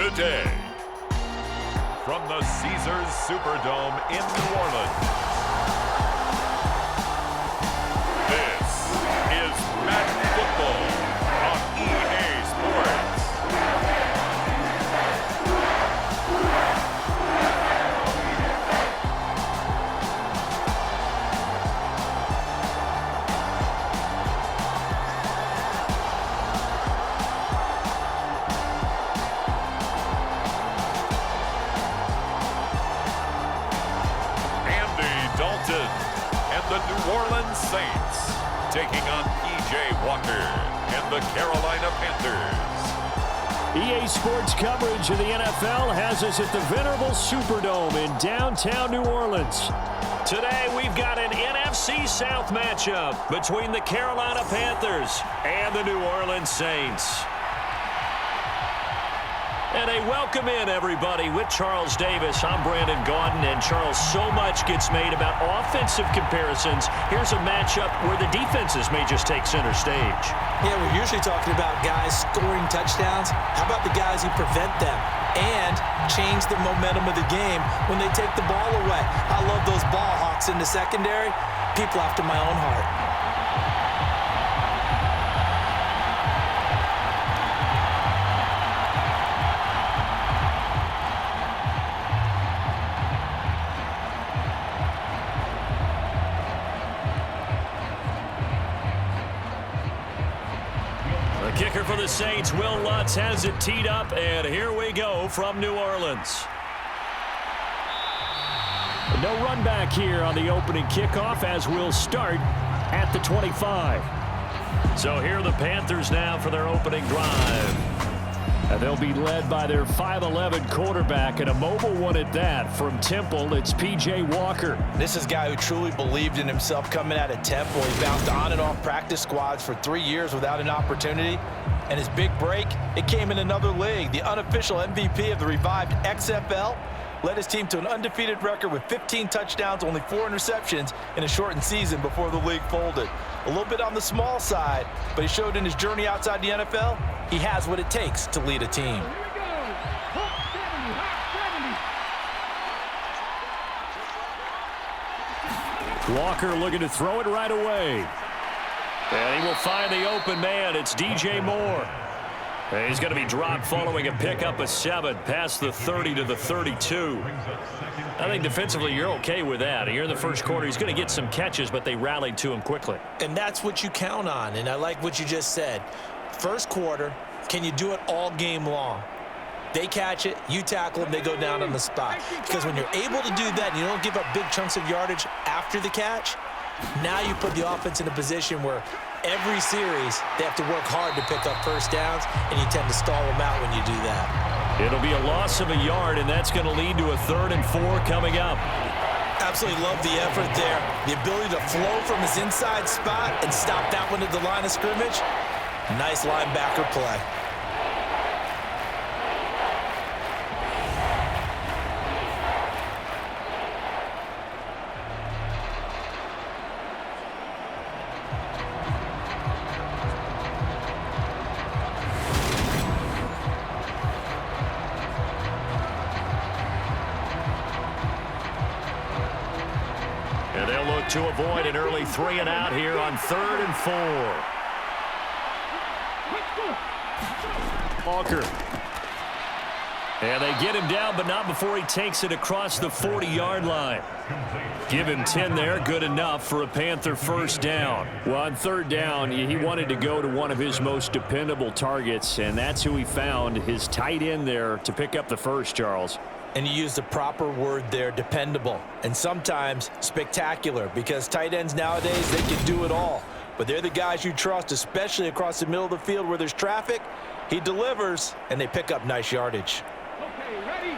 today. From the Caesars Superdome in New Orleans, this is Madden Football on EA Sports. And the New Orleans Saints taking on P.J. Walker and the Carolina Panthers. EA Sports coverage of the NFL has us at the venerable Superdome in downtown New Orleans. Today we've got an NFC South matchup between the Carolina Panthers and the New Orleans Saints. And a welcome in, everybody, with Charles Davis. I'm Brandon Gaudin, and Charles, so much gets made about offensive comparisons. Here's a matchup where the defenses may just take center stage. Yeah, we're usually talking about guys scoring touchdowns. How about the guys who prevent them and change the momentum of the game when they take the ball away? I love those ball hawks in the secondary. People after my own heart. Kicker for the Saints, Will Lutz has it teed up, and here we go from New Orleans. No run back here on the opening kickoff as we'll start at the 25. So here are the Panthers now for their opening drive. And they'll be led by their 5'11" quarterback and a mobile one at that. From Temple, it's P.J. Walker. This is a guy who truly believed in himself coming out of Temple. He bounced on and off practice squads for 3 years without an opportunity. And his big break, it came in another league. The unofficial MVP of the revived XFL led his team to an undefeated record with 15 touchdowns, only 4 interceptions in a shortened season before the league folded. A little bit on the small side, but he showed in his journey outside the NFL, he has what it takes to lead a team. Walker looking to throw it right away. And he will find the open man. It's DJ Moore. And he's going to be dropped following a pickup of 7 past the 30 to the 32. I think defensively you're okay with that. Here in the first quarter, he's going to get some catches, but they rallied to him quickly. And that's what you count on, and I like what you just said. First quarter, can you do it all game long? They catch it, you tackle them, they go down on the spot. Because when you're able to do that and you don't give up big chunks of yardage after the catch, now you put the offense in a position where every series they have to work hard to pick up first downs, and you tend to stall them out when you do that. It'll be a loss of a yard, and that's going to lead to a 3rd and 4 coming up. Absolutely love the effort there. The ability to flow from his inside spot and stop that one at the line of scrimmage. Nice linebacker play. And they'll look to avoid an early 3 and out here on 3rd and 4. Walker. And they get him down, but not before he takes it across the 40-yard line. Give him 10 there, good enough for a Panther first down. Well, on 3rd down, he wanted to go to one of his most dependable targets, and that's who he found, his tight end there, to pick up the first, Charles. And you used the proper word there, dependable, and sometimes spectacular, because tight ends nowadays, they can do it all. But they're the guys you trust, especially across the middle of the field where there's traffic. He delivers, and they pick up nice yardage. Okay, ready?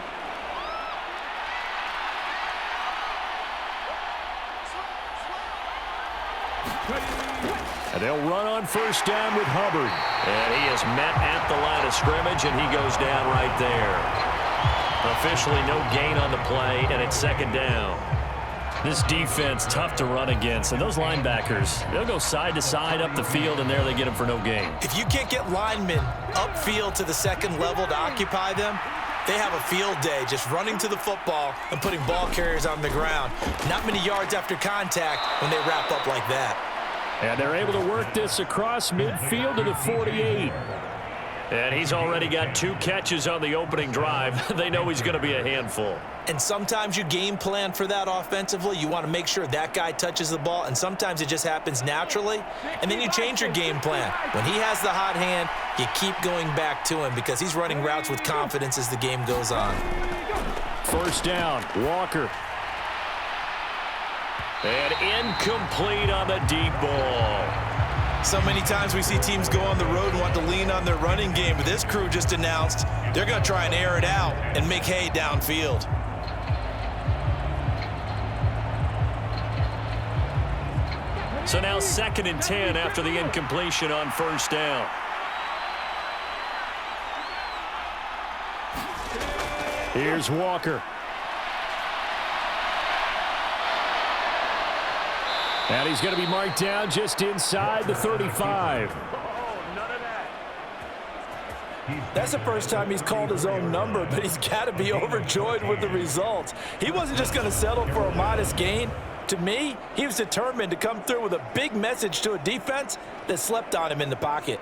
And they'll run on first down with Hubbard. And he is met at the line of scrimmage, and he goes down right there. Officially no gain on the play, and it's 2nd down. This defense, tough to run against. And those linebackers, they'll go side to side up the field, and there they get them for no gain. If you can't get linemen upfield to the second level to occupy them, They have a field day just running to the football and putting ball carriers on the ground. Not many yards after contact when they wrap up like that. And they're able to work this across midfield to the 48. And he's already got 2 catches on the opening drive. They know he's going to be a handful. And sometimes you game plan for that offensively. You want to make sure that guy touches the ball, and sometimes it just happens naturally. And then you change your game plan. When he has the hot hand, you keep going back to him because he's running routes with confidence as the game goes on. First down, Walker. And incomplete on the deep ball. So many times we see teams go on the road and want to lean on their running game, but this crew just announced they're going to try and air it out and make hay downfield. So now 2nd and 10 after the incompletion on first down. Here's Walker. And he's going to be marked down just inside the 35. That's the first time he's called his own number, but he's got to be overjoyed with the results. He wasn't just going to settle for a modest gain. To me, he was determined to come through with a big message to a defense that slept on him in the pocket.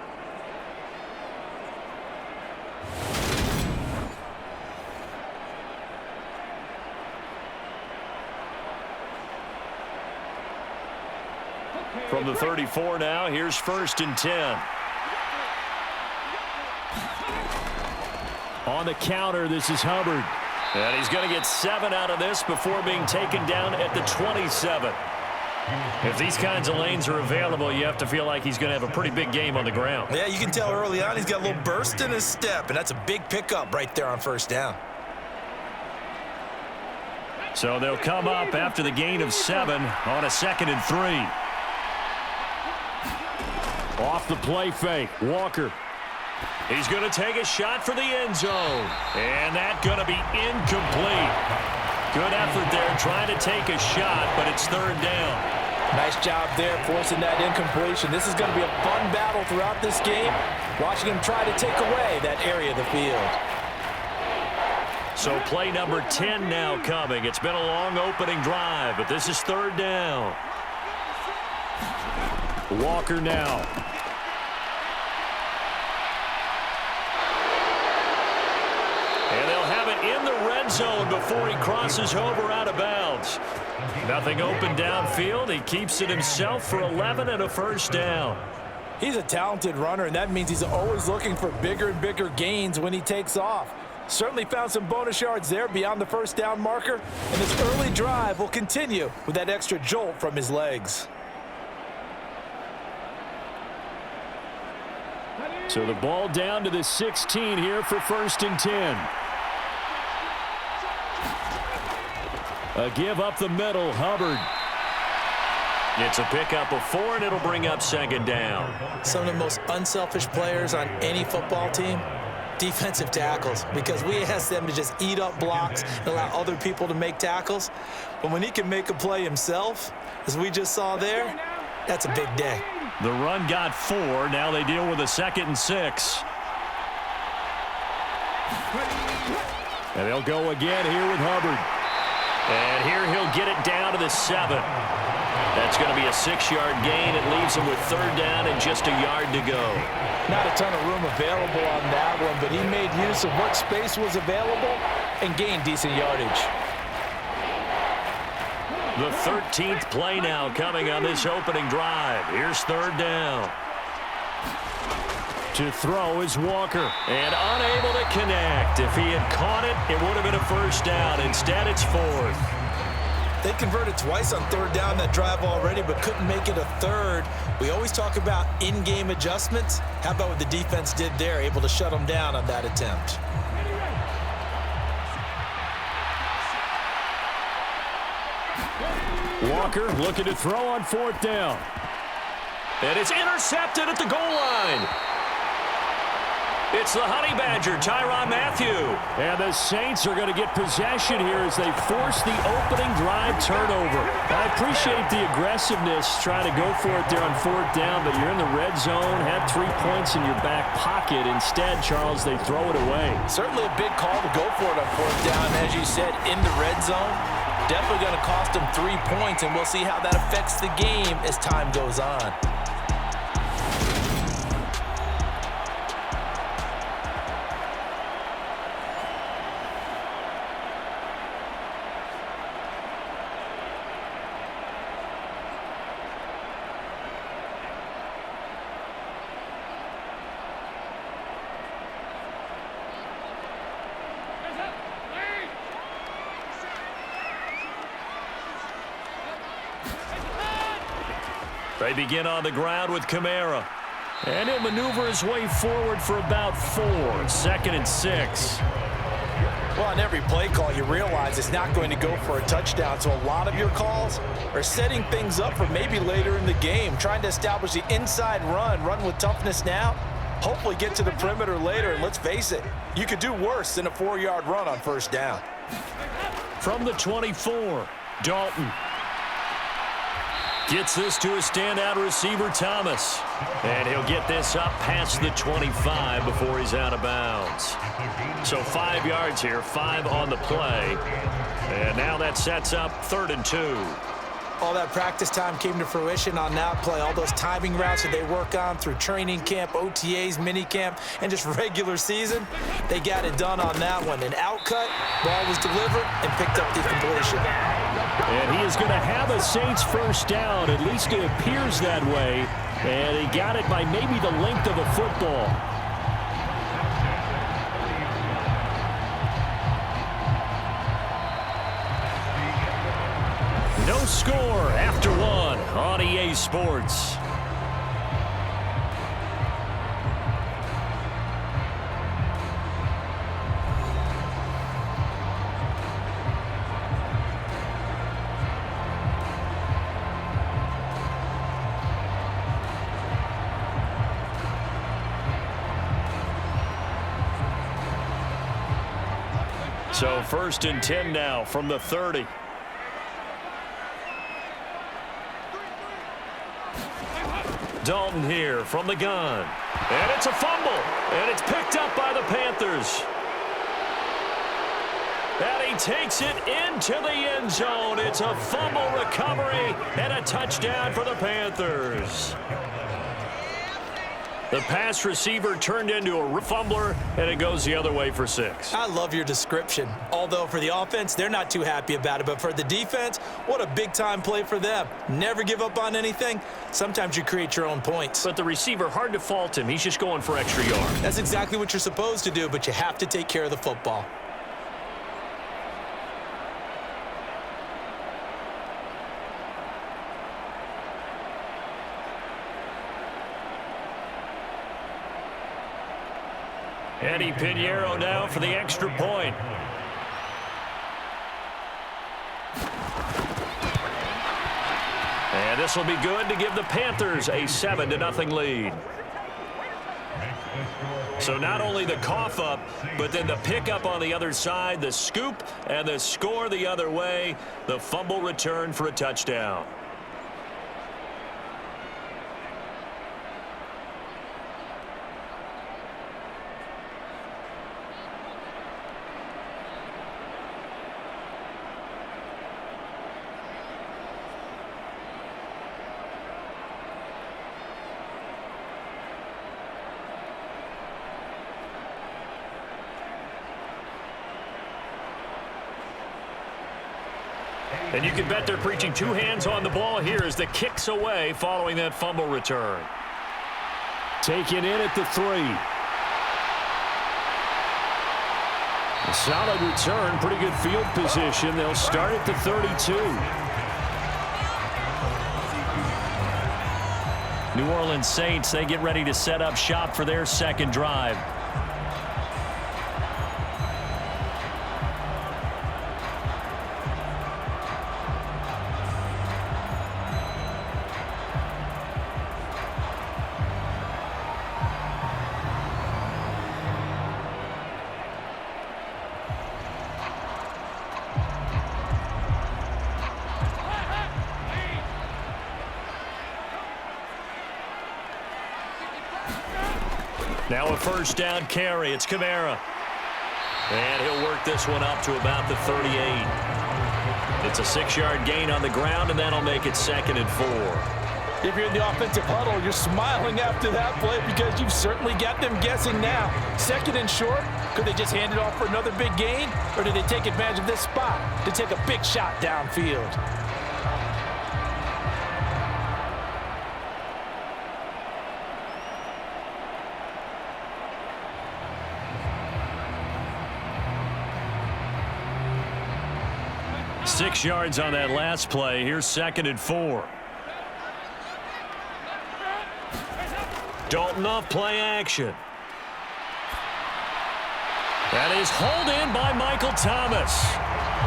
From the 34 now, here's 1st and 10. On the counter, this is Hubbard. And he's going to get 7 out of this before being taken down at the 27. If these kinds of lanes are available, you have to feel like he's going to have a pretty big game on the ground. Yeah, you can tell early on he's got a little burst in his step, and that's a big pickup right there on first down. So they'll come up after the gain of 7 on a 2nd and 3. Off the play fake, Walker. He's going to take a shot for the end zone. And that's going to be incomplete. Good effort there trying to take a shot, but it's 3rd down. Nice job there forcing that incompletion. This is going to be a fun battle throughout this game. Watching him try to take away that area of the field. So play number 10 now coming. It's been a long opening drive, but this is 3rd down. Walker now. And they'll have it in the red zone before he crosses over out of bounds. Nothing open downfield. He keeps it himself for 11 and a first down. He's a talented runner, and that means he's always looking for bigger and bigger gains when he takes off. Certainly found some bonus yards there beyond the first down marker, and this early drive will continue with that extra jolt from his legs. So the ball down to the 16 here for 1st and 10. A give up the middle, Hubbard. It's a pickup of 4, and it'll bring up 2nd down. Some of the most unselfish players on any football team, defensive tackles, because we ask them to just eat up blocks and allow other people to make tackles. But when he can make a play himself, as we just saw there, that's a big day. The run got 4. Now they deal with a 2nd and 6. And they'll go again here with Hubbard. And here he'll get it down to the 7. That's going to be a 6-yard gain. It leaves him with 3rd down and just a yard to go. Not a ton of room available on that one, but he made use of what space was available and gained decent yardage. The 13th play now coming on this opening drive. Here's 3rd down. To throw is Walker. And unable to connect. If he had caught it, it would have been a first down. Instead, it's 4th. They converted twice on 3rd down that drive already, but couldn't make it a 3rd. We always talk about in-game adjustments. How about what the defense did there, able to shut them down on that attempt? Walker looking to throw on 4th down. And it's intercepted at the goal line. It's the Honey Badger, Tyrann Mathieu. And the Saints are going to get possession here as they force the opening drive turnover. I appreciate the aggressiveness, trying to go for it there on 4th down, but you're in the red zone, have 3 points in your back pocket. Instead, Charles, they throw it away. Certainly a big call to go for it on 4th down. As you said, in the red zone, definitely going to cost them 3 points, and we'll see how that affects the game as time goes on. They begin on the ground with Kamara. And he'll maneuver his way forward for about 4. 2nd and 6. Well, on every play call, you realize it's not going to go for a touchdown, so a lot of your calls are setting things up for maybe later in the game, trying to establish the inside run with toughness now, hopefully get to the perimeter later, and let's face it, you could do worse than a 4-yard run on 1st down. From the 24, Dalton. Gets this to a standout receiver, Thomas. And he'll get this up past the 25 before he's out of bounds. So 5 yards here, 5 on the play. And now that sets up 3rd and 2. All that practice time came to fruition on that play. All those timing routes that they work on through training camp, OTAs, minicamp, and just regular season, they got it done on that one. An outcut, ball was delivered, and picked up the completion. And he is going to have a Saints 1st down. At least it appears that way. And he got it by maybe the length of a football. No score after 1 on EA Sports. So 1st and 10 now from the 30. Dalton here from the gun. And it's a fumble. And it's picked up by the Panthers. And he takes it into the end zone. It's a fumble recovery and a touchdown for the Panthers. The pass receiver turned into a fumbler, and it goes the other way for 6. I love your description. Although for the offense, they're not too happy about it. But for the defense, what a big-time play for them. Never give up on anything. Sometimes you create your own points. But the receiver, hard to fault him. He's just going for extra yards. That's exactly what you're supposed to do, but you have to take care of the football. Eddie Pinheiro now for the extra point. And this will be good to give the Panthers a 7-0 lead. So not only the cough up, but then the pickup on the other side, the scoop, and the score the other way, the fumble return for a touchdown. And you can bet they're preaching 2 hands on the ball here as the kicks away following that fumble return. Taken in at the 3. A solid return, pretty good field position. They'll start at the 32. New Orleans Saints, they get ready to set up shop for their second drive. Now a first down carry. It's Kamara. And he'll work this one up to about the 38. It's a 6-yard gain on the ground, and that'll make it 2nd and 4. If you're in the offensive huddle, you're smiling after that play because you've certainly got them guessing now. 2nd and short, could they just hand it off for another big gain? Or did they take advantage of this spot to take a big shot downfield? Six yards on that last play. Here's 2nd and 4. Dalton off play action. That is hauled in by Michael Thomas.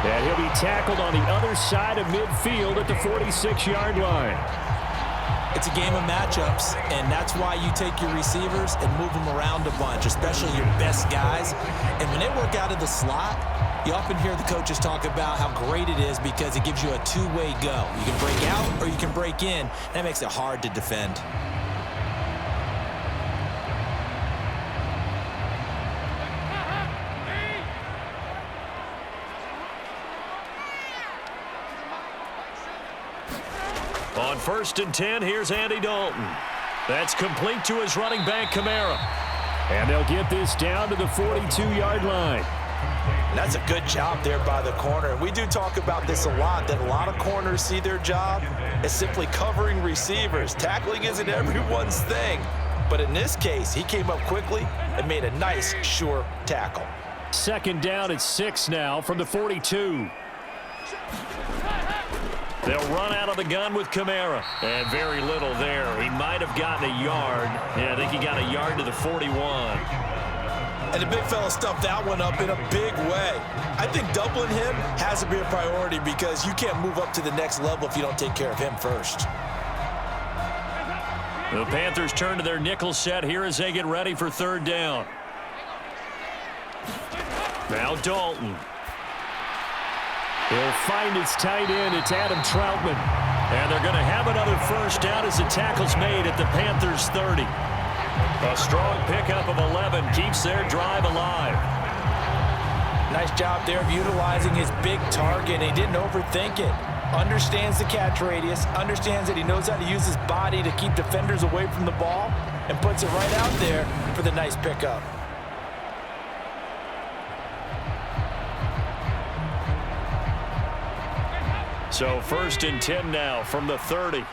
And he'll be tackled on the other side of midfield at the 46-yard line. It's a game of matchups, and that's why you take your receivers and move them around a bunch, especially your best guys. And when they work out of the slot, you often hear the coaches talk about how great it is because it gives you a two-way go. You can break out or you can break in. That makes it hard to defend. On 1st and 10, here's Andy Dalton. That's complete to his running back, Kamara. And they'll get this down to the 42-yard line. That's a good job there by the corner. We do talk about this a lot, that a lot of corners see their job as simply covering receivers. Tackling isn't everyone's thing. But in this case, he came up quickly and made a nice, sure tackle. 2nd down at 6 now from the 42. They'll run out of the gun with Kamara. And very little there. He might have gotten a yard. Yeah, I think he got a yard to the 41. And the big fella stuffed that one up in a big way. I think doubling him has to be a priority because you can't move up to the next level if you don't take care of him first. The Panthers turn to their nickel set here as they get ready for 3rd down. Now Dalton. He'll find its tight end. It's Adam Troutman. And they're going to have another first down as the tackle's made at the Panthers' 30. A strong pickup of 11 keeps their drive alive. Nice job there of utilizing his big target. He didn't overthink it. Understands the catch radius. Understands that he knows how to use his body to keep defenders away from the ball. And puts it right out there for the nice pickup. So 1st and 10 now from the 30.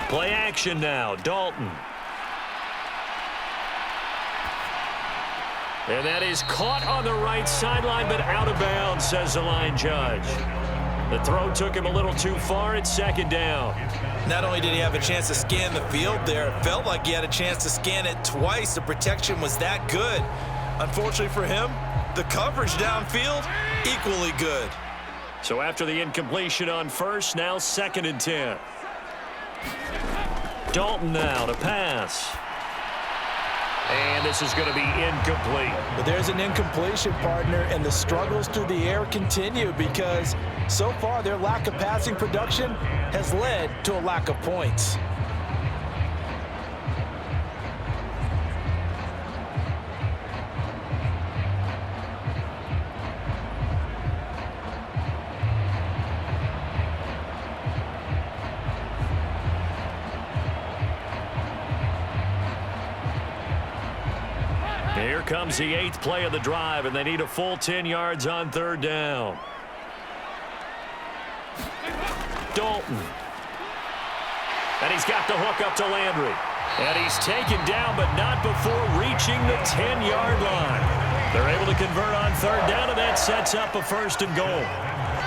Play action now, Dalton. And that is caught on the right sideline, but out of bounds, says the line judge. The throw took him a little too far. It's 2nd down. Not only did he have a chance to scan the field there, it felt like he had a chance to scan it twice. The protection was that good. Unfortunately for him, the coverage downfield, equally good. So after the incompletion on 1st, now 2nd and 10. Dalton now to pass. And this is going to be incomplete. But there's an incompletion, partner, and the struggles through the air continue because so far their lack of passing production has led to a lack of points. Here comes the 8th play of the drive, and they need a full 10 yards on 3rd down. Dalton. And he's got the hook up to Landry. And he's taken down, but not before reaching the 10-yard line. They're able to convert on 3rd down, and that sets up a 1st and goal.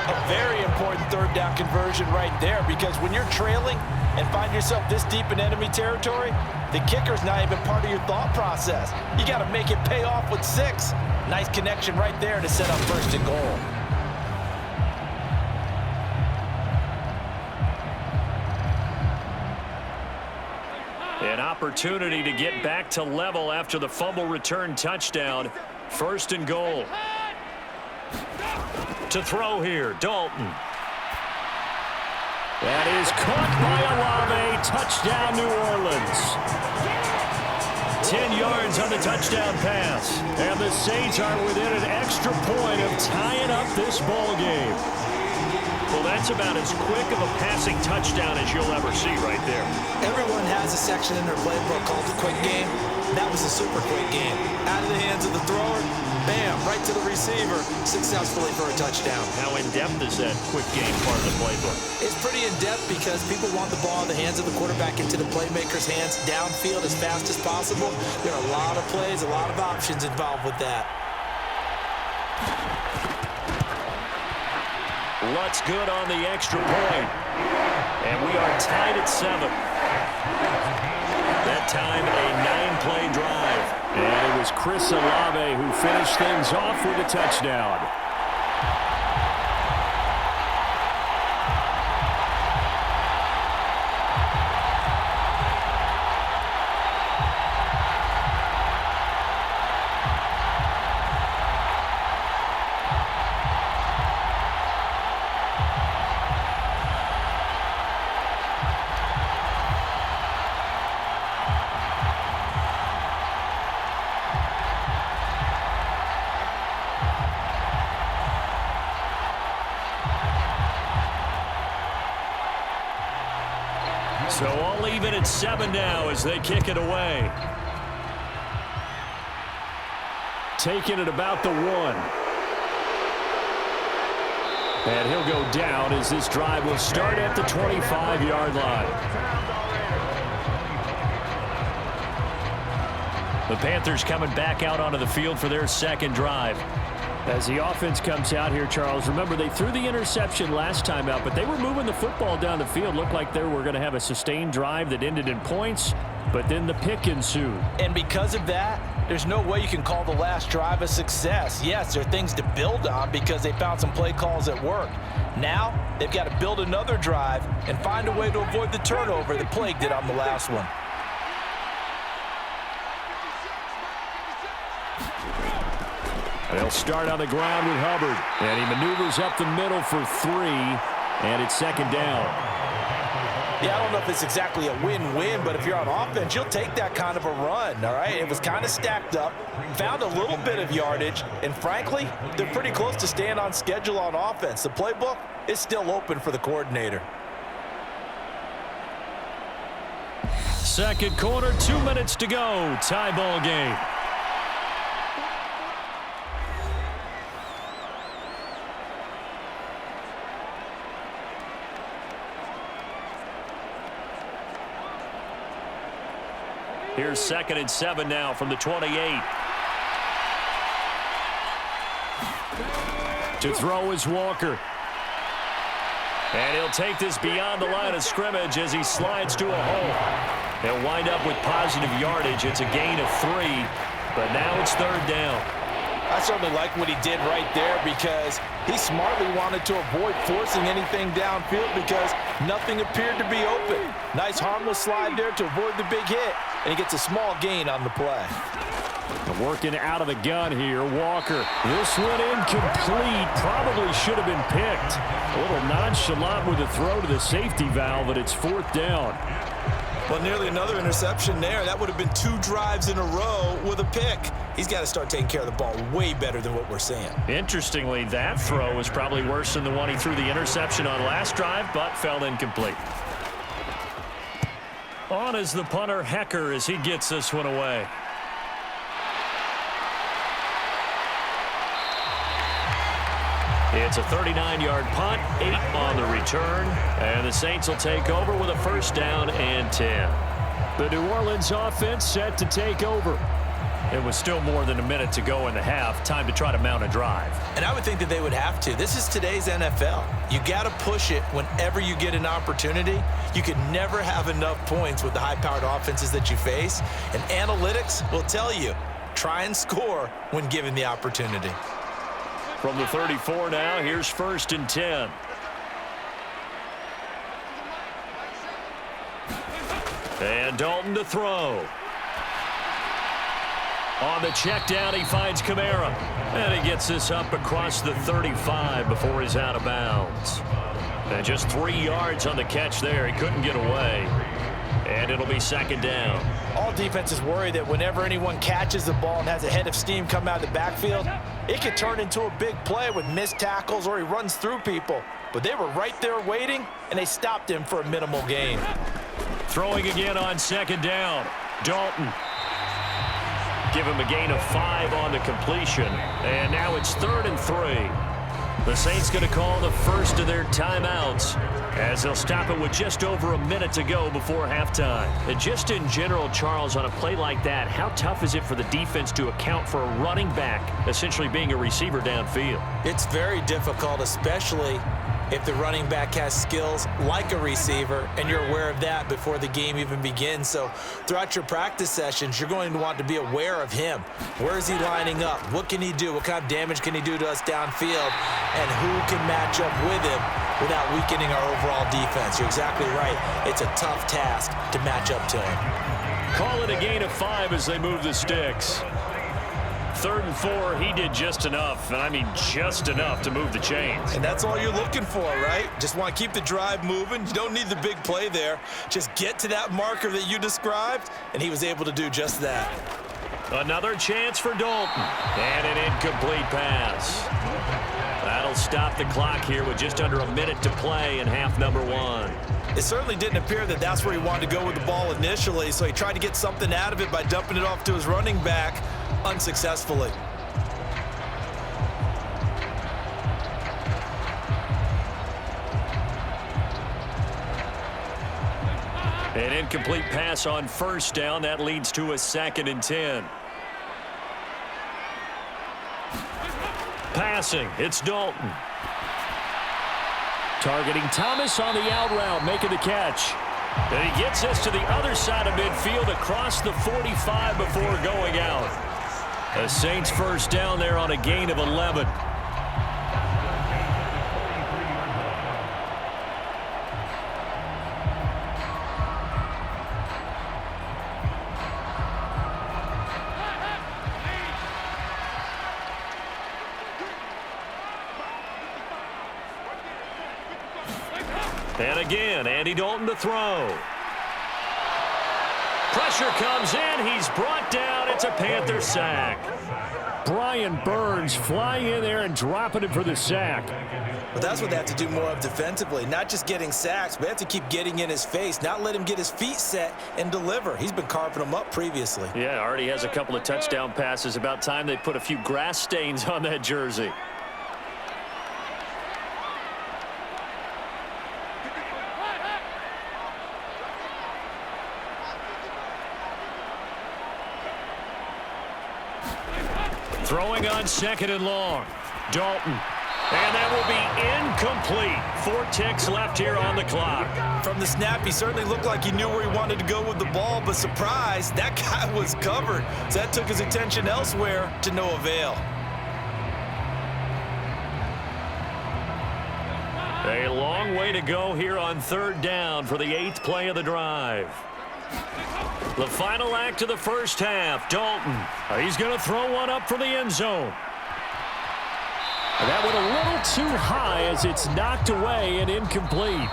A very important 3rd down conversion right there because when you're trailing and find yourself this deep in enemy territory, the kicker's not even part of your thought process. You got to make it pay off with 6. Nice connection right there to set up 1st and goal. An opportunity to get back to level after the fumble return touchdown. 1st and goal. To throw here, Dalton. That is caught by Olave. Touchdown, New Orleans. 10 yards on the touchdown pass. And the Saints are within an extra point of tying up this ball game. Well, that's about as quick of a passing touchdown as you'll ever see right there. Everyone has a section in their playbook called the quick game. That was a super quick game. Out of the hands of the thrower, bam, right to the receiver, successfully for a touchdown. How in-depth is that quick game part of the playbook? It's pretty in-depth because people want the ball in the hands of the quarterback into the playmaker's hands downfield as fast as possible. There are a lot of plays, a lot of options involved with that. Lutt's good on the extra point. And we are tied at 7. That time, a 9-play drive. And it was Chris Olave who finished things off with a touchdown. So all even at 7 now as they kick it away. Taking it about the 1. And he'll go down as this drive will start at the 25-yard line. The Panthers coming back out onto the field for their second drive. As the offense comes out here, Charles, remember they threw the interception last time out, but they were moving the football down the field. Looked like they were going to have a sustained drive that ended in points, but then the pick ensued. And because of that, there's no way you can call the last drive a success. Yes, there are things to build on because they found some play calls that work. Now, they've got to build another drive and find a way to avoid the turnover that plagued it on the last one. They'll start on the ground with Hubbard. And he maneuvers up the middle for 3. And it's second down. Yeah, I don't know if it's exactly a win-win, but if you're on offense, you'll take that kind of a run, all right? It was kind of stacked up, found a little bit of yardage, and frankly, they're pretty close to staying on schedule on offense. The playbook is still open for the coordinator. Second quarter, 2 minutes to go. Tie ball game. Here's 2nd and 7 now from the 28. To throw is Walker. And he'll take this beyond the line of scrimmage as he slides to a hole. He'll wind up with positive yardage. It's a gain of 3, but now it's 3rd down. I certainly like what he did right there because he smartly wanted to avoid forcing anything downfield because nothing appeared to be open. Nice harmless slide there to avoid the big hit, and he gets a small gain on the play. Working out of the gun here, Walker. This one incomplete. Probably should have been picked. A little nonchalant with the throw to the safety valve, but it's 4th down. Well, nearly another interception there. That would have been 2 drives in a row with a pick. He's got to start taking care of the ball way better than what we're seeing. Interestingly, that throw was probably worse than the one he threw the interception on last drive, but fell incomplete. On is the punter, Hecker, as he gets this one away. It's a 39-yard punt, 8 on the return, and the Saints will take over with a 1st down and 10. The New Orleans offense set to take over. It was still more than a minute to go in the half. Time to try to mount a drive. And I would think that they would have to. This is today's NFL. You got to push it whenever you get an opportunity. You can never have enough points with the high-powered offenses that you face. And analytics will tell you, try and score when given the opportunity. From the 34 now, here's 1st and 10. And Dalton to throw. On the check down, he finds Kamara. And he gets this up across the 35 before he's out of bounds. And just 3 yards on the catch there. He couldn't get away. And it'll be second down. All defenses worry that whenever anyone catches the ball and has a head of steam come out of the backfield, it could turn into a big play with missed tackles or he runs through people. But they were right there waiting, and they stopped him for a minimal gain. Throwing again on second down. Dalton. Give him a gain of 5 on the completion. And now it's 3rd and 3. The Saints going to call the first of their timeouts as they'll stop it with just over a minute to go before halftime. And just in general, Charles, on a play like that, how tough is it for the defense to account for a running back essentially being a receiver downfield? It's very difficult, especially if the running back has skills like a receiver, and you're aware of that before the game even begins. So throughout your practice sessions, you're going to want to be aware of him. Where is he lining up? What can he do? What kind of damage can he do to us downfield? And who can match up with him without weakening our overall defense? You're exactly right. It's a tough task to match up to him. Call it a gain of 5 as they move the sticks. 3rd and 4, he did just enough, and I mean just enough to move the chains. And that's all you're looking for, right? Just want to keep the drive moving. You don't need the big play there. Just get to that marker that you described, and he was able to do just that. Another chance for Dalton, and an incomplete pass. That'll stop the clock here with just under a minute to play in half number 1. It certainly didn't appear that that's where he wanted to go with the ball initially, so he tried to get something out of it by dumping it off to his running back unsuccessfully. An incomplete pass on first down. That leads to a 2nd and 10. Passing, it's Dalton. Targeting Thomas on the out route, making the catch. And he gets us to the other side of midfield across the 45 before going out. The Saints first down there on a gain of 11. And again, Andy Dalton to throw. Pressure comes in. He's brought down. It's a Panther sack. Brian Burns flying in there and dropping it for the sack. But that's what they have to do more of defensively. Not just getting sacks, but they have to keep getting in his face. Not let him get his feet set and deliver. He's been carping them up previously. Yeah, already has a couple of touchdown passes. About time they put a few grass stains on that jersey. Throwing on 2nd and long. Dalton. And that will be incomplete. 4 ticks left here on the clock. From the snap, he certainly looked like he knew where he wanted to go with the ball, but surprise, that guy was covered. So that took his attention elsewhere to no avail. A long way to go here on 3rd down for the 8th play of the drive. The final act of the first half. Dalton. He's going to throw one up for the end zone. And that went a little too high as it's knocked away and incomplete.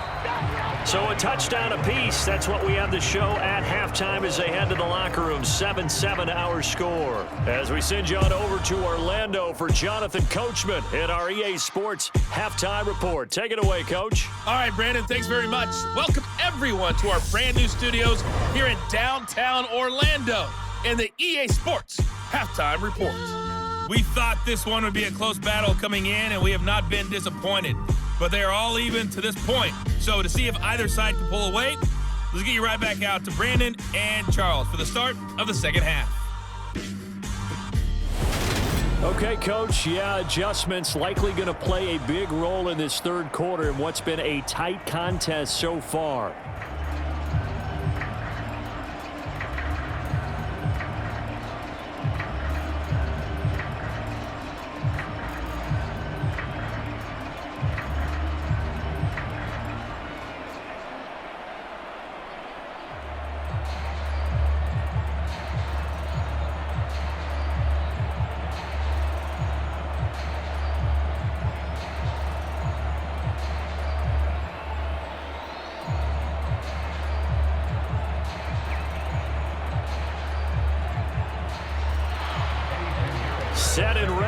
So a touchdown apiece. That's what we have to show at halftime as they head to the locker room. 7-7 our score. As we send you on over to Orlando for Jonathan Coachman in our EA Sports Halftime Report. Take it away, Coach. All right, Brandon, thanks very much. Welcome, everyone, to our brand new studios here in downtown Orlando in the EA Sports Halftime Report. We thought this one would be a close battle coming in, and we have not been disappointed. But they are all even to this point. So to see if either side can pull away, let's get you right back out to Brandon and Charles for the start of the second half. Okay, Coach. Yeah, adjustments likely going to play a big role in this 3rd quarter in what's been a tight contest so far.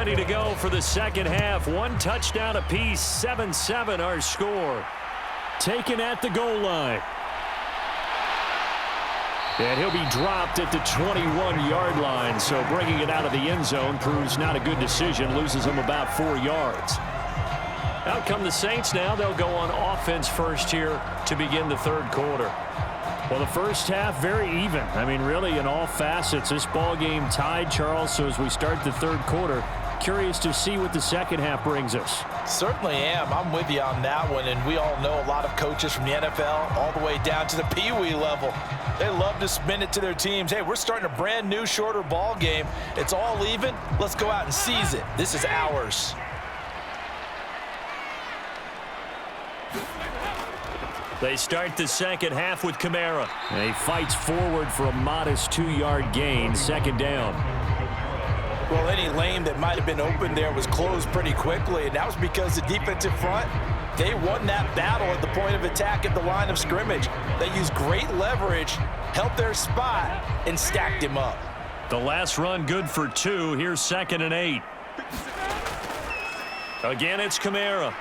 ready to go for the second half. One touchdown apiece, 7-7 our score. Taken at the goal line. And he'll be dropped at the 21-yard line, so bringing it out of the end zone proves not a good decision, loses him about 4 yards. Out come the Saints now. They'll go on offense first here to begin the third quarter. Well, the first half, very even. I mean, really, in all facets, this ball game tied, Charles. So as we start the third quarter, curious to see what the second half brings us. Certainly am. I'm with you on that one. And we all know a lot of coaches from the NFL all the way down to the Pee-wee level. They love to spin it to their teams. Hey, we're starting a brand new, shorter ball game. It's all even. Let's go out and seize it. This is ours. They start the second half with Kamara. He fights forward for a modest 2-yard gain, second down. Well, any lane that might have been open there was closed pretty quickly, and that was because the defensive front, they won that battle at the point of attack at the line of scrimmage. They used great leverage, held their spot, and stacked him up. The last run good for 2. Here's 2nd and 8. Again, it's Kamara.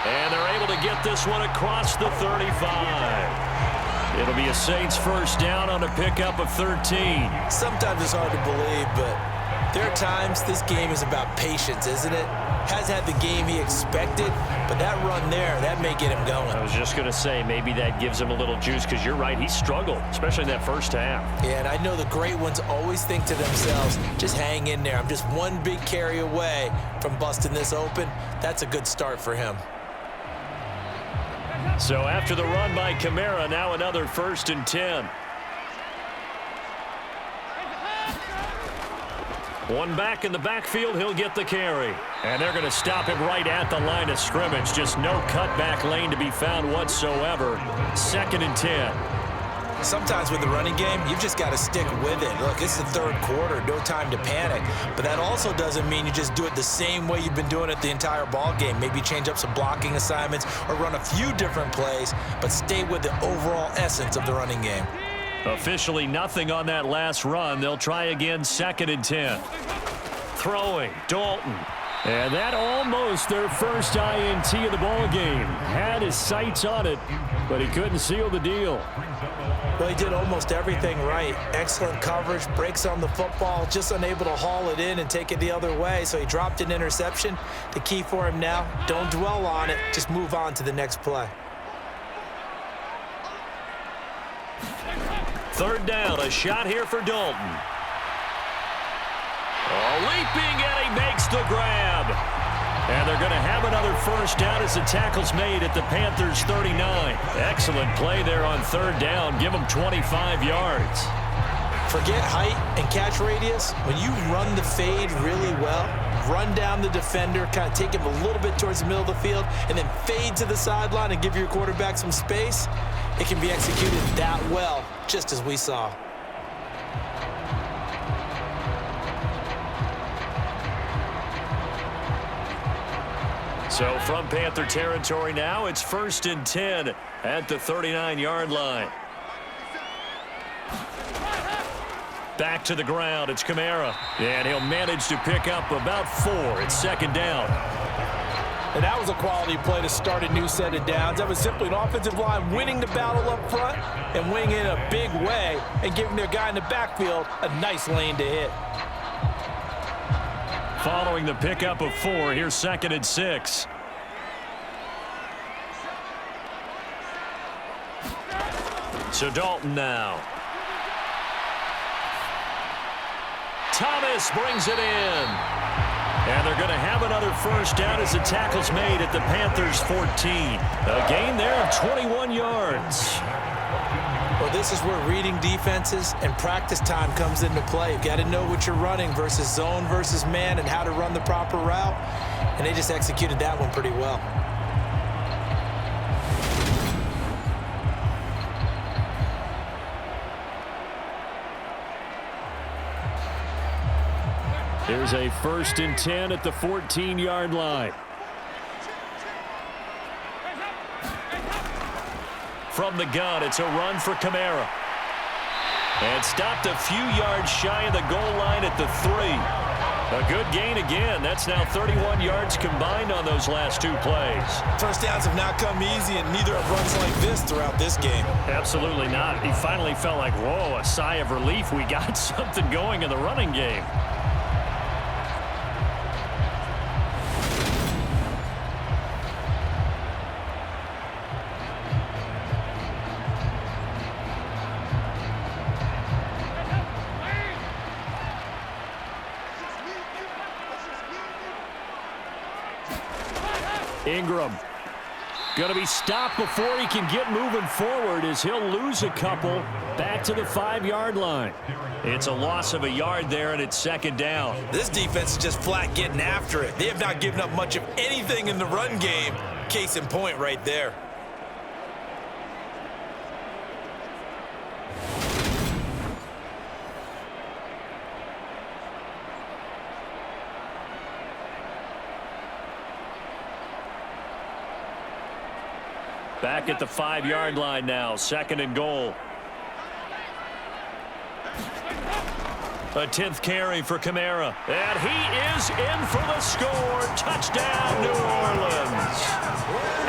And they're able to get this one across the 35. It'll be a Saints first down on a pickup of 13. Sometimes it's hard to believe, but there are times this game is about patience, isn't it? Has had the game he expected, but that run there, that may get him going. I was just going to say, maybe that gives him a little juice, because you're right, he struggled, especially in that first half. Yeah, and I know the great ones always think to themselves, just hang in there. I'm just one big carry away from busting this open. That's a good start for him. So after the run by Kamara, now another 1st and 10. One back in the backfield, he'll get the carry. And they're going to stop him right at the line of scrimmage. Just no cutback lane to be found whatsoever. 2nd and 10. Sometimes with the running game, you've just got to stick with it. Look, it's the third quarter, no time to panic. But that also doesn't mean you just do it the same way you've been doing it the entire ball game. Maybe change up some blocking assignments or run a few different plays, but stay with the overall essence of the running game. Officially nothing on that last run. They'll try again, 2nd and 10. Throwing, Dalton. And that almost their first INT of the ball game. Had his sights on it, but he couldn't seal the deal. Well, he did almost everything right. Excellent coverage, breaks on the football, just unable to haul it in and take it the other way, so he dropped an interception. The key for him now, don't dwell on it, just move on to the next play. 3rd down, a shot here for Dalton. Leaping, and he makes the grab. And they're going to have another first down as the tackle's made at the Panthers' 39. Excellent play there on 3rd down. Give them 25 yards. Forget height and catch radius. When you run the fade really well, run down the defender, kind of take him a little bit towards the middle of the field, and then fade to the sideline and give your quarterback some space, it can be executed that well, just as we saw. So from Panther territory now, it's 1st and 10 at the 39-yard line. Back to the ground, it's Kamara. And he'll manage to pick up about 4. It's 2nd down. And that was a quality play to start a new set of downs. That was simply an offensive line winning the battle up front and winning it in a big way and giving their guy in the backfield a nice lane to hit. Following the pickup of 4, here's 2nd and 6. So Dalton now. Thomas brings it in. And they're going to have another first down as the tackle's made at the Panthers' 14. A gain there of 21 yards. Well, this is where reading defenses and practice time comes into play. You've got to know what you're running versus zone versus man and how to run the proper route. And they just executed that one pretty well. Here's a 1st and 10 at the 14-yard line. From the gun, it's a run for Kamara. And stopped a few yards shy of the goal line at the 3. A good gain again. That's now 31 yards combined on those last 2 plays. First downs have not come easy, and neither have runs like this throughout this game. Absolutely not. He finally felt like, whoa, a sigh of relief. We got something going in the running game. Ingram going to be stopped before he can get moving forward as he'll lose a couple back to the 5-yard line. It's a loss of a yard there, and it's second down. This defense is just flat getting after it. They have not given up much of anything in the run game. Case in point right there. Back at the 5-yard line now, 2nd and goal. A 10th carry for Kamara. And he is in for the score. Touchdown, New Orleans.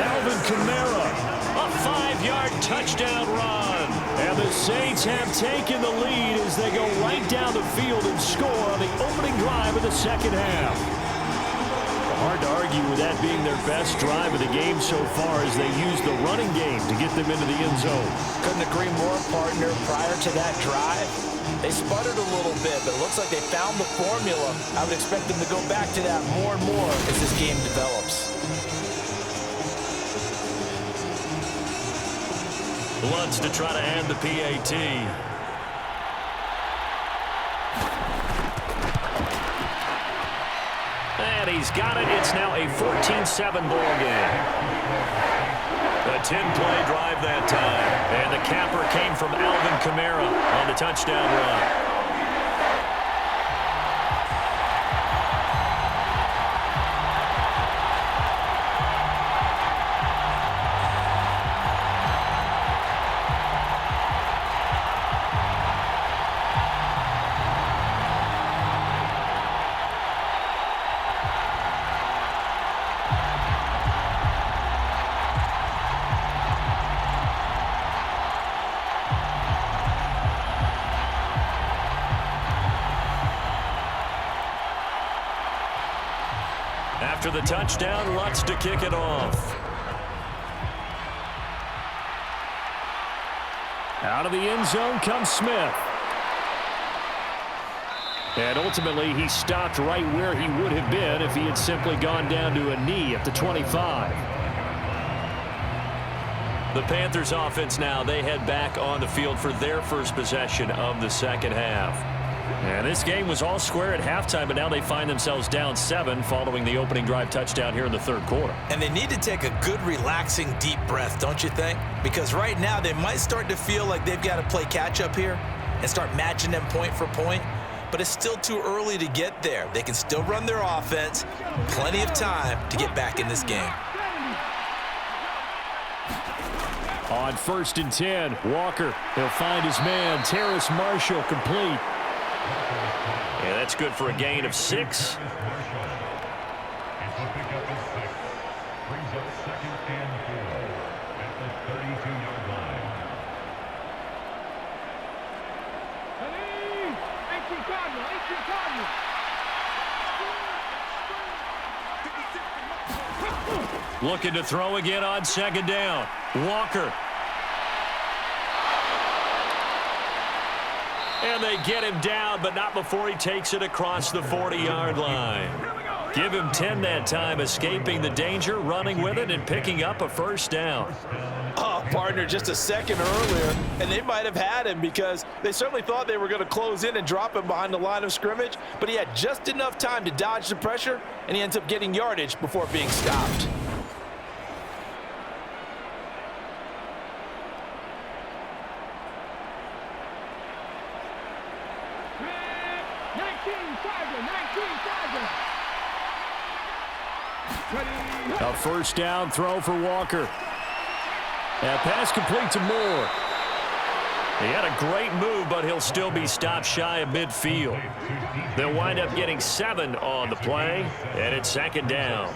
Alvin Kamara, a 5-yard touchdown run. And the Saints have taken the lead as they go right down the field and score on the opening drive of the second half. Hard to argue with that being their best drive of the game so far as they use the running game to get them into the end zone. Couldn't agree more, partner. Prior to that drive, they sputtered a little bit, but it looks like they found the formula. I would expect them to go back to that more and more as this game develops. Lutz to try to add the PAT. And he's got it. It's now a 14-7 ball game. A 10-play drive that time. And the capper came from Alvin Kamara on the touchdown run. After the touchdown, Lutz to kick it off. Out of the end zone comes Smith. And ultimately, he stopped right where he would have been if he had simply gone down to a knee at the 25. The Panthers offense now, they head back on the field for their first possession of the second half. And this game was all square at halftime, but now they find themselves down 7 following the opening drive touchdown here in the third quarter. And they need to take a good, relaxing, deep breath, don't you think? Because right now they might start to feel like they've got to play catch-up here and start matching them point for point. But it's still too early to get there. They can still run their offense. Plenty of time to get back in this game. On 1st and 10, Walker, he'll find his man, Terrace Marshall, complete. Yeah, that's good for a gain of 6. Looking to throw again on 2nd down. Walker. And they get him down, but not before he takes it across the 40-yard line. Give him 10 that time, escaping the danger, running with it, and picking up a first down. Oh, partner, just a second earlier, and they might have had him because they certainly thought they were going to close in and drop him behind the line of scrimmage, but he had just enough time to dodge the pressure, and he ends up getting yardage before being stopped. A first down throw for Walker. That pass complete to Moore. He had a great move, but he'll still be stopped shy of midfield. They'll wind up getting 7 on the play, and it's 2nd down.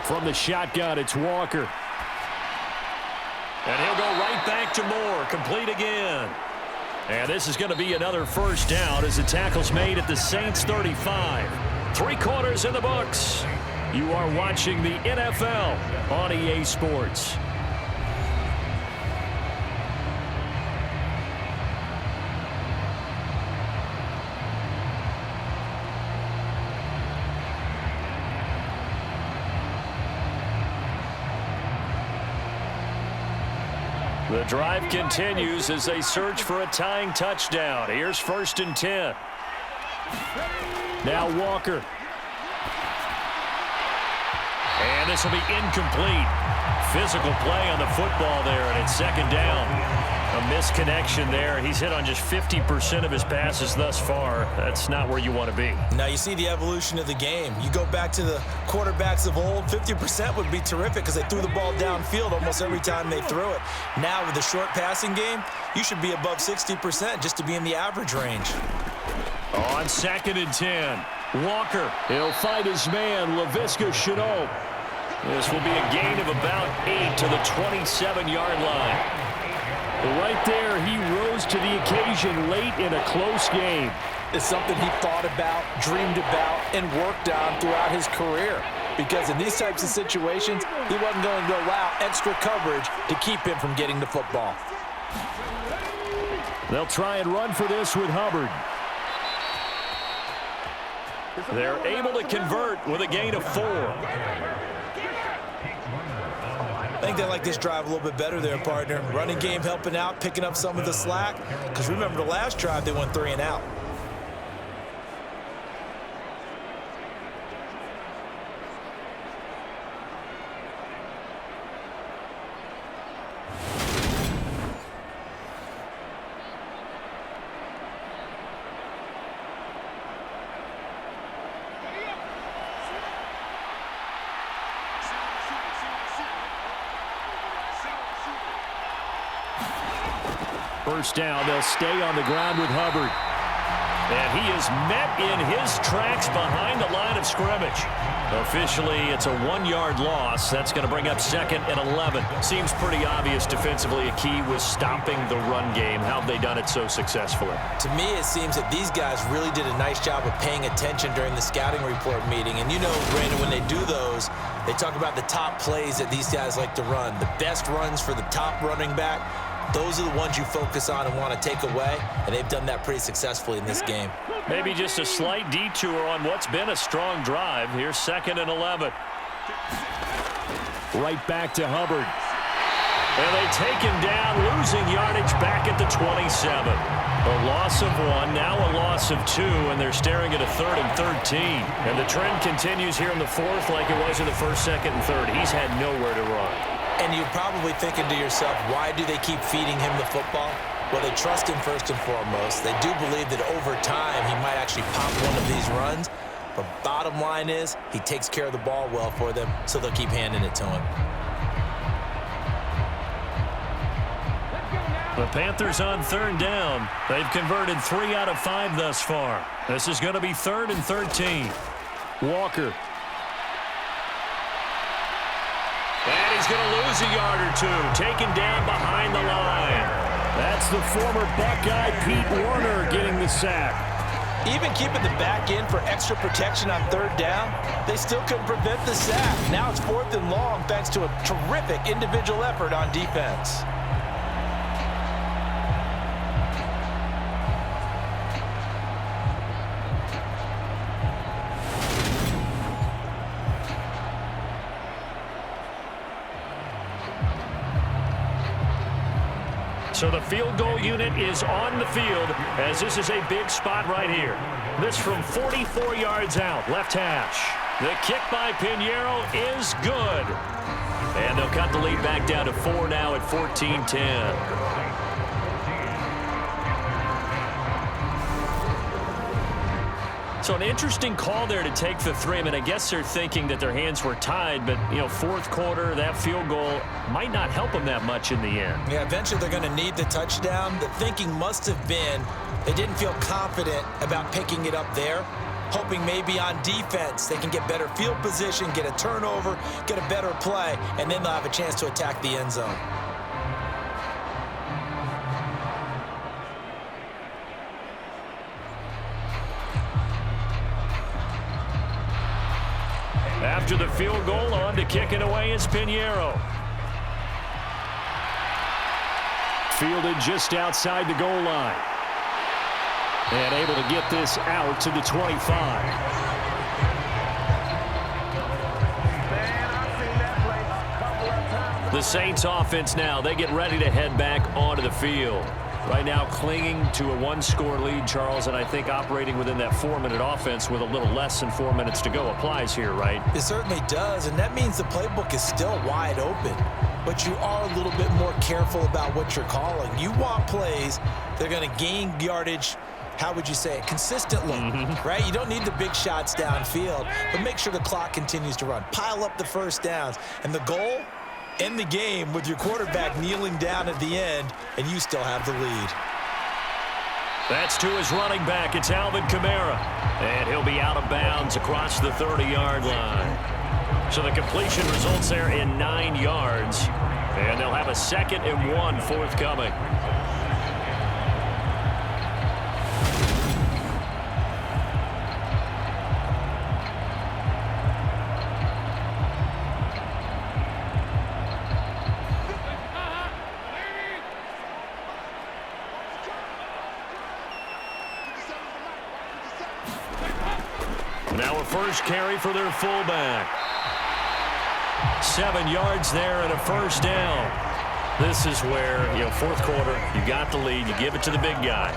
From the shotgun, it's Walker. And he'll go right back to Moore. Complete again. And this is going to be another first down as the tackle's made at the Saints 35. 3 quarters in the books. You are watching the NFL on EA Sports. The drive continues as they search for a tying touchdown. Here's 1st and 10. Now Walker. And this will be incomplete. Physical play on the football there, and it's 2nd down. A misconnection there. He's hit on just 50% of his passes thus far. That's not where you want to be. Now you see the evolution of the game. You go back to the quarterbacks of old, 50% would be terrific because they threw the ball downfield almost every time they threw it. Now with the short passing game, you should be above 60% just to be in the average range. On 2nd and 10, Walker. He'll fight his man, Laviska Shenault. This will be a gain of about 8 to the 27-yard line. Right there, he rose to the occasion late in a close game. It's something he thought about, dreamed about, and worked on throughout his career. Because in these types of situations, he wasn't going to allow extra coverage to keep him from getting the football. They'll try and run for this with Hubbard. They're able to convert with a gain of 4. I think they like this drive a little bit better there, partner. Running game helping out, picking up some of the slack. Because remember, the last drive, they went 3 and out. First down, they'll stay on the ground with Hubbard. And he is met in his tracks behind the line of scrimmage. Officially, it's a 1-yard loss. That's going to bring up 2nd and 11. Seems pretty obvious defensively. A key was stopping the run game. How have they done it so successfully? To me, it seems that these guys really did a nice job of paying attention during the scouting report meeting. And you know, Brandon, when they do those, they talk about the top plays that these guys like to run. The best runs for the top running back. Those are the ones you focus on and want to take away, and they've done that pretty successfully in this game. Maybe just a slight detour on what's been a strong drive. Here's 2nd and 11. Right back to Hubbard. And they take him down, losing yardage back at the 27. A loss of 1, now a loss of 2, and they're staring at a 3rd and 13. And the trend continues here in the 4th like it was in the 1st, 2nd, and 3rd. He's had nowhere to run. And you're probably thinking to yourself, why do they keep feeding him the football? Well, they trust him first and foremost. They do believe that over time he might actually pop one of these runs. But bottom line is he takes care of the ball well for them, so they'll keep handing it to him. The Panthers on 3rd down. They've converted 3 out of 5 thus far. This is going to be 3rd and 13. Walker. And he's going to lose a yard or 2. Taken down behind the line. That's the former Buckeye Pete Warner getting the sack. Even keeping the back end for extra protection on 3rd down, they still couldn't prevent the sack. Now it's 4th and long thanks to a terrific individual effort on defense. So the field goal unit is on the field as this is a big spot right here. This from 44 yards out, left hash. The kick by Pinheiro is good. And they'll cut the lead back down to 4 now at 14-10. So an interesting call there to take the 3. I mean, I guess they're thinking that their hands were tied, but, you know, fourth quarter, that field goal might not help them that much in the end. Yeah, eventually they're going to need the touchdown. The thinking must have been they didn't feel confident about picking it up there, hoping maybe on defense they can get better field position, get a turnover, get a better play, and then they'll have a chance to attack the end zone. After the field goal, on to kick it away is Pinheiro. Fielded just outside the goal line. And able to get this out to the 25. The Saints offense now, they get ready to head back onto the field. Right now clinging to a 1-score lead, Charles, and I think operating within that 4-minute offense with a little less than 4 minutes to go applies here, right? It certainly does, and that means the playbook is still wide open. But you are a little bit more careful about what you're calling. You want plays that are going to gain yardage, how would you say it, consistently, right? You don't need the big shots downfield, but make sure the clock continues to run. Pile up the first downs, and the goal, end the game with your quarterback kneeling down at the end, and you still have the lead. That's to his running back. It's Alvin Kamara. And he'll be out of bounds across the 30-yard line. So the completion results there in 9 yards. And they'll have a 2nd and 1 forthcoming. Now a first carry for their fullback. 7 yards there and a first down. This is where, you know, fourth quarter, you got the lead, you give it to the big guy.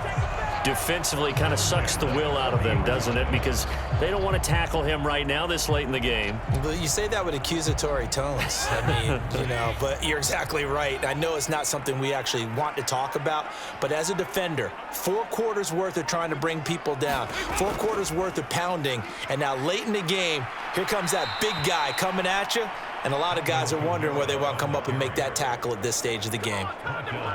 Defensively kind of sucks the will out of them, doesn't it? Because they don't want to tackle him right now this late in the game. But you say that with accusatory tones. I mean, you know, but you're exactly right. I know it's not something we actually want to talk about, but as a defender, 4 quarters worth of trying to bring people down, 4 quarters worth of pounding, and now late in the game, here comes that big guy coming at you, and a lot of guys are wondering whether they want to come up and make that tackle at this stage of the game.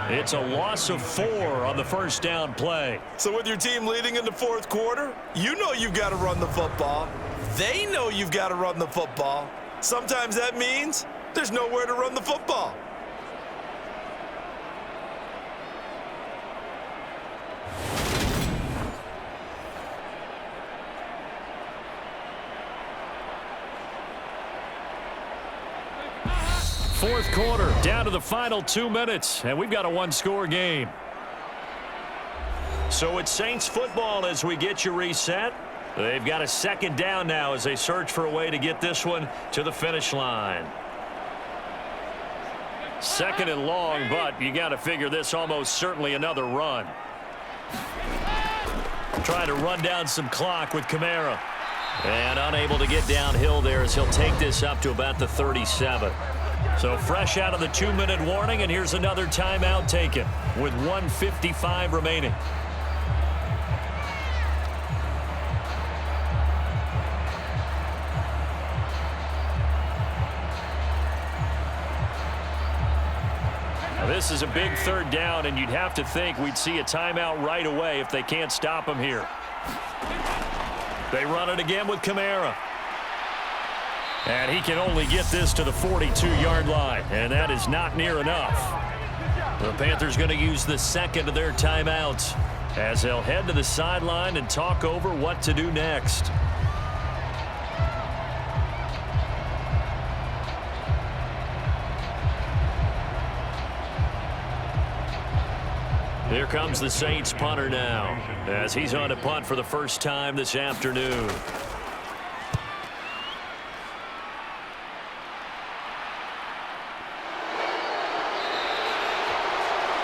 It's a loss of 4 on the first down play. So with your team leading in the fourth quarter, you know you've got to run the football. They know you've got to run the football. Sometimes that means there's nowhere to run the football. Fourth quarter, down to the final 2 minutes, and we've got a 1-score game. So it's Saints football as we get you reset. They've got a 2nd down now as they search for a way to get this one to the finish line. 2nd and long, but you got to figure this almost certainly another run. Trying to run down some clock with Kamara. And unable to get downhill there as he'll take this up to about the 37. So fresh out of the 2-minute warning, and here's another timeout taken with 1:55 remaining. Now this is a big 3rd down, and you'd have to think we'd see a timeout right away if they can't stop him here. They run it again with Kamara. And he can only get this to the 42-yard line, and that is not near enough. The Panthers going to use the 2nd of their timeouts as they'll head to the sideline and talk over what to do next. Here comes the Saints punter now as he's on to punt for the first time this afternoon.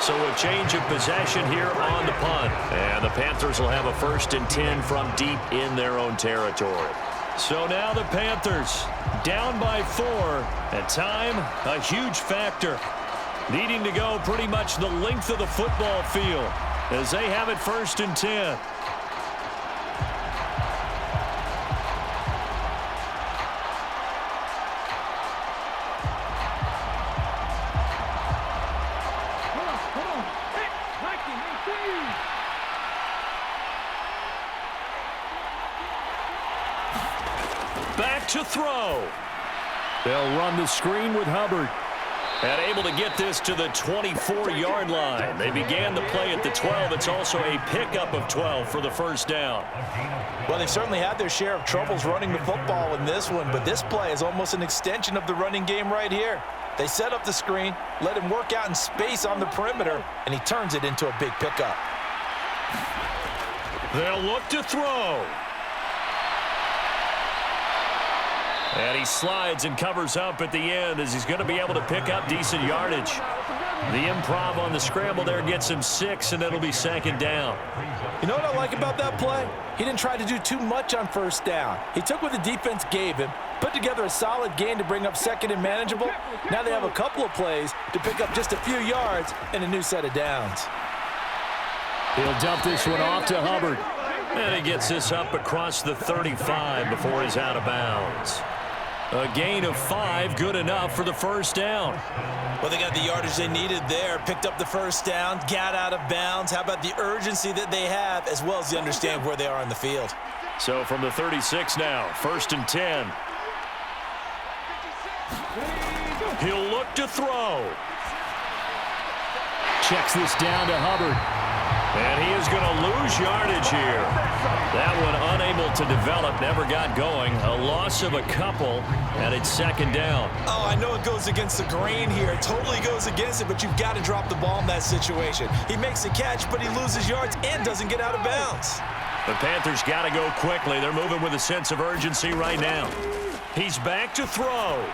So a change of possession here on the punt. And the Panthers will have a 1st and 10 from deep in their own territory. So now the Panthers down by 4. At time, a huge factor. Needing to go pretty much the length of the football field as they have it 1st and 10. to throw. They'll run the screen with Hubbard. And able to get this to the 24-yard line. They began the play at the 12. It's also a pickup of 12 for the first down. Well, they've certainly had their share of troubles running the football in this one, but this play is almost an extension of the running game right here. They set up the screen, let him work out in space on the perimeter, and he turns it into a big pickup. They'll look to throw. And he slides and covers up at the end as he's going to be able to pick up decent yardage. The improv on the scramble there gets him 6, and it'll be second down. You know what I like about that play? He didn't try to do too much on first down. He took what the defense gave him, put together a solid gain to bring up second and manageable. Now they have a couple of plays to pick up just a few yards and a new set of downs. He'll dump this one off to Hubbard. And he gets this up across the 35 before he's out of bounds. A gain of 5, good enough for the first down. Well, they got the yardage they needed there, picked up the first down, got out of bounds. How about the urgency that they have, as well as the understand where they are on the field? So from the 36 now, 1st and 10. He'll look to throw. Checks this down to Hubbard. And he is going to lose yardage here. That one unable to develop, never got going. A loss of a couple, and it's second down. Oh, I know it goes against the grain here. It totally goes against it, but you've got to drop the ball in that situation. He makes a catch, but he loses yards and doesn't get out of bounds. The Panthers got to go quickly. They're moving with a sense of urgency right now. He's back to throw.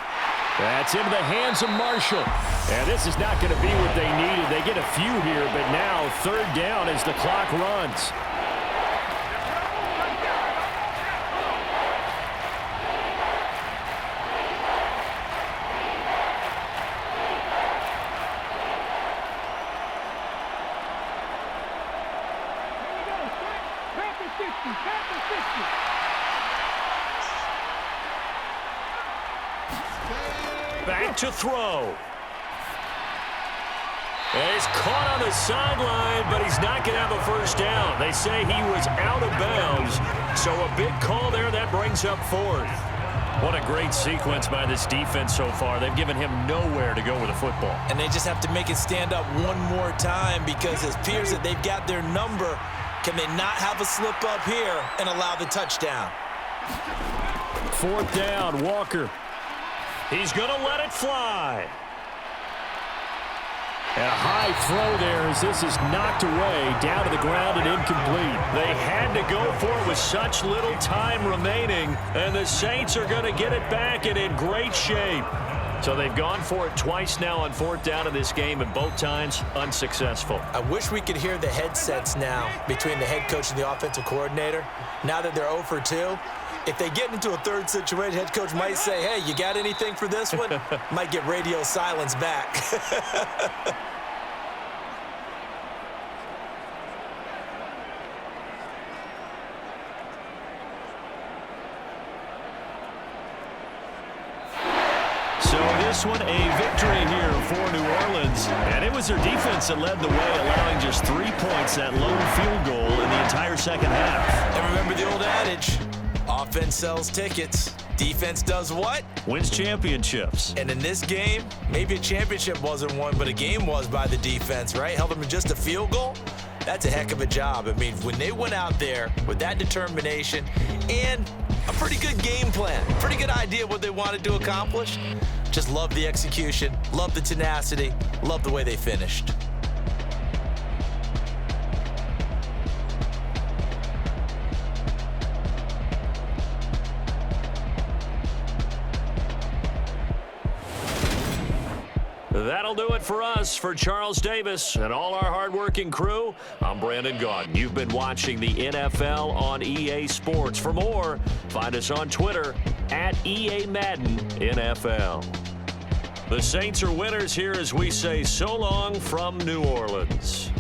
That's into the hands of Marshall. And this is not going to be what they needed. They get a few here, but now third down as the clock runs. Back to throw. And he's caught on the sideline, but he's not going to have a first down. They say he was out of bounds, so a big call there. That brings up 4th. What a great sequence by this defense so far. They've given him nowhere to go with the football. And they just have to make it stand up one more time because it appears that they've got their number. Can they not have a slip up here and allow the touchdown? 4th down, Walker. He's going to let it fly. And a high throw there as this is knocked away, down to the ground and incomplete. They had to go for it with such little time remaining, and the Saints are going to get it back and in great shape. So they've gone for it twice now on 4th down in this game, and both times unsuccessful. I wish we could hear the headsets now between the head coach and the offensive coordinator. Now that they're 0 for 2. If they get into a third situation, head coach might say, hey, you got anything for this one? Might get radio silence back. So this one a victory here for New Orleans. And it was their defense that led the way, allowing just 3 points, that lone field goal in the entire second half. And remember the old adage. Offense sells tickets. Defense does what? Wins championships. And in this game, maybe a championship wasn't won, but a game was by the defense, right? Held them to just a field goal. That's a heck of a job. I mean, when they went out there with that determination and a pretty good game plan, pretty good idea of what they wanted to accomplish, just love the execution, love the tenacity, love the way they finished. That'll do it for us. For Charles Davis and all our hardworking crew, I'm Brandon Gaudin. You've been watching the NFL on EA Sports. For more, find us on Twitter at EA Madden NFL. The Saints are winners here as we say so long from New Orleans.